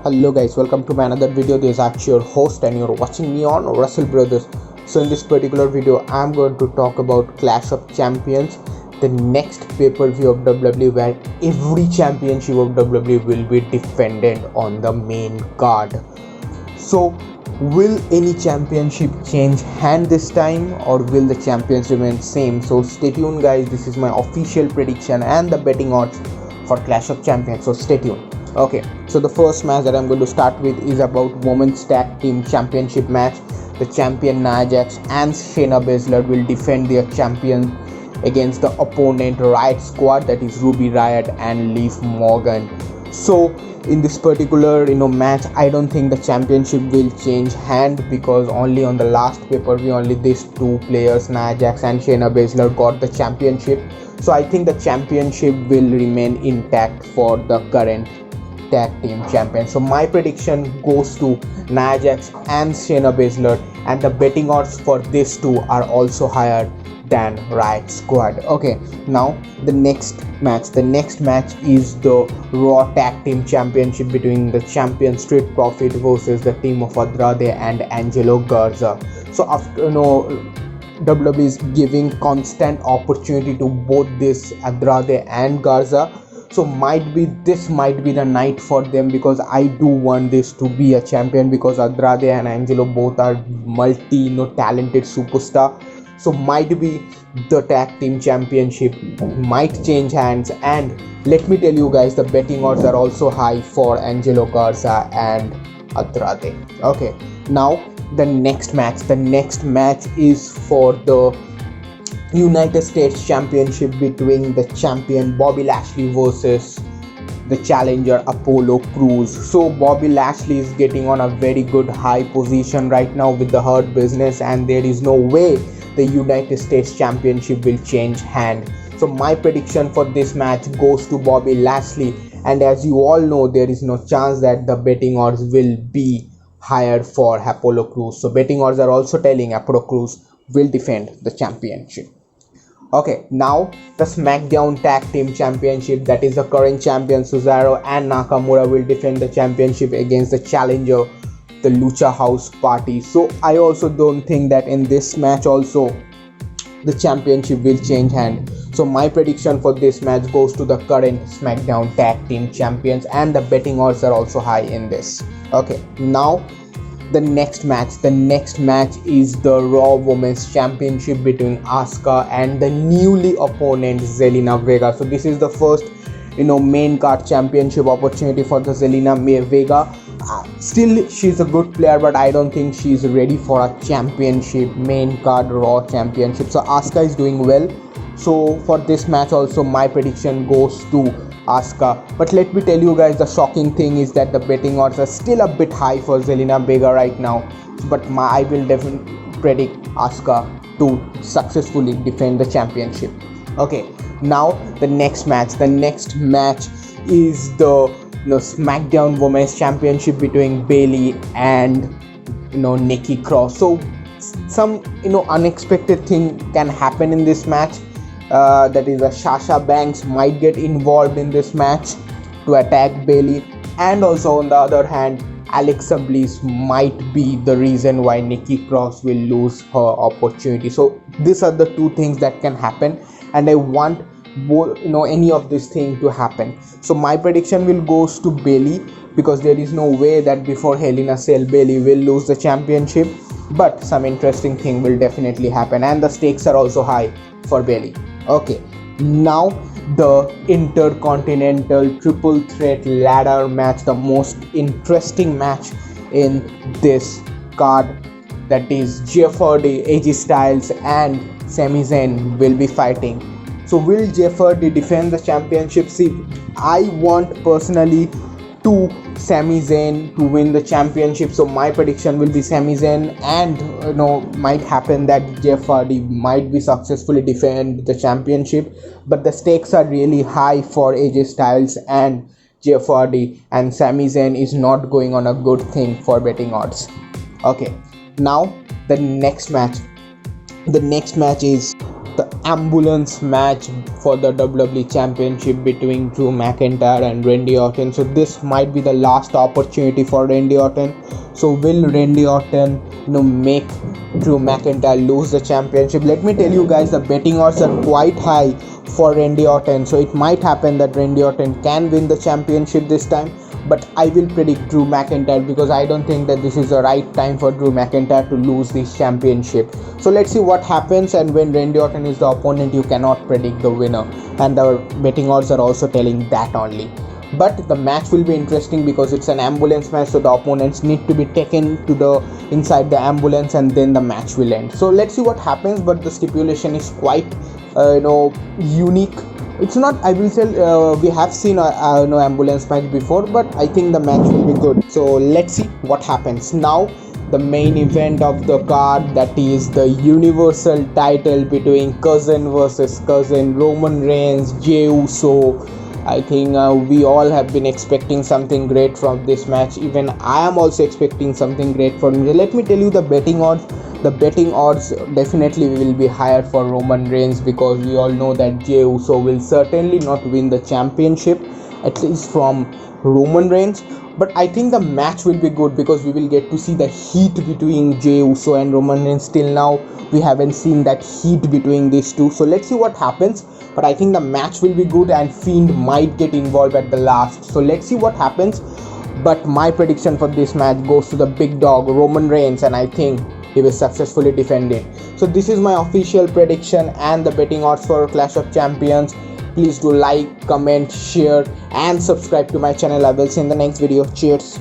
Hello guys, welcome to my another video. This is actually your host and you're watching me on Russell Brothers. So in this particular video, I'm going to talk about Clash of Champions, the next pay-per-view of WWE where every championship of WWE will be defended on the main card. So will any championship change hand this time or will the champions remain same? So stay tuned guys, this is my official prediction and the betting odds for Clash of Champions, so stay tuned. Okay, so the first match that I'm going to start with is about Women's Tag Team Championship match. The champion Nia Jax and Shayna Baszler will defend their champion against the opponent Riot Squad, that is Ruby Riot and Liv Morgan. So in this particular match, I don't think the championship will change hand because only on the last pay-per-view only these two players, Nia Jax and Shayna Baszler, got the championship. So I think the championship will remain intact for the current tag team champion. So my prediction goes to Nia Jax and Shayna Baszler, and the betting odds for these two are also higher than Riot Squad. Okay, now the next match is the Raw Tag Team Championship between the champion Street Profit versus the team of Andrade and Angelo Garza. So after WWE is giving constant opportunity to both this Andrade and Garza, so this might be the night for them, because I do want this to be a champion because Andrade and Angelo both are talented superstar. So might be the tag team championship might change hands, and let me tell you guys, the betting odds are also high for Angelo Garza and Andrade. Okay, now the next match is for the United States Championship between the champion Bobby Lashley versus the challenger Apollo Crews. So Bobby Lashley is getting on a very good high position right now with the Hurt Business, and there is no way the United States Championship will change hand. So my prediction for this match goes to Bobby Lashley, and as you all know, there is no chance that the betting odds will be higher for Apollo Crews. So betting odds are also telling Apollo Crews will defend the championship. Okay, now the SmackDown Tag Team Championship, that is the current champion Cesaro and Nakamura will defend the championship against the challenger, the Lucha House Party. So I also don't think that in this match also the championship will change hand. So my prediction for this match goes to the current SmackDown Tag Team Champions, and the betting odds are also high in this. Okay, now the next match is the Raw Women's Championship between Asuka and the newly opponent Zelina Vega. So this is the first main card championship opportunity for the Zelina Vega. Still, she's a good player, but I don't think she's ready for a championship, main card Raw championship. So Asuka is doing well. So for this match also, my prediction goes to Asuka. But let me tell you guys, the shocking thing is that the betting odds are still a bit high for Zelina Vega right now. But I will definitely predict Asuka to successfully defend the championship. Okay, now the next match is the SmackDown Women's Championship between Bayley and Nikki Cross. So some unexpected thing can happen in this match. That is, Sasha Banks might get involved in this match to attack Bayley, and also on the other hand, Alexa Bliss might be the reason why Nikki Cross will lose her opportunity. So these are the two things that can happen, and I want both any of these things to happen. So my prediction will goes to Bayley, because there is no way that before Hell in a Cell Bayley will lose the championship, but some interesting thing will definitely happen, and the stakes are also high for Bayley. Okay, now the Intercontinental Triple Threat Ladder match, the most interesting match in this card, that is Jeff Hardy, AJ Styles and Sami Zayn will be fighting. So will Jeff Hardy defend the championship? See, I want personally to Sami Zayn to win the championship. So my prediction will be Sami Zayn, and might happen that Jeff Hardy might be successfully defend the championship, but the stakes are really high for AJ Styles and Jeff Hardy, and Sami Zayn is not going on a good thing for betting odds. Okay, now the next match is the ambulance match for the WWE Championship between Drew McIntyre and Randy Orton. So this might be the last opportunity for Randy Orton. So will Randy Orton, make Drew McIntyre lose the championship? Let me tell you guys, the betting odds are quite high for Randy Orton. So it might happen that Randy Orton can win the championship this time. But I will predict Drew McIntyre, because I don't think that this is the right time for Drew McIntyre to lose this championship. So let's see what happens, and when Randy Orton is the opponent, you cannot predict the winner, and the betting odds are also telling that only. But the match will be interesting because it's an ambulance match, so the opponents need to be taken to the inside the ambulance, and then the match will end. So let's see what happens, but the stipulation is quite unique. It's not, I will say, we have seen ambulance match before, but I think the match will be good. So let's see what happens. Now the main event of the card, that is the universal title between cousin versus cousin, Roman Reigns, Jey Uso. I think we all have been expecting something great from this match. Even I am also expecting something great from it. Let me tell you the betting odds. The betting odds definitely will be higher for Roman Reigns, because we all know that Jey Uso will certainly not win the championship, at least from Roman Reigns. But I think the match will be good, because we will get to see the heat between Jey Uso and Roman Reigns. Till now we haven't seen that heat between these two. So let's see what happens. But I think the match will be good, and Fiend might get involved at the last. So let's see what happens. But my prediction for this match goes to the big dog, Roman Reigns, and I think he will successfully defend it. So this is my official prediction and the betting odds for Clash of Champions. Please do like, comment, share and subscribe to my channel. I will see you in the next video. Cheers.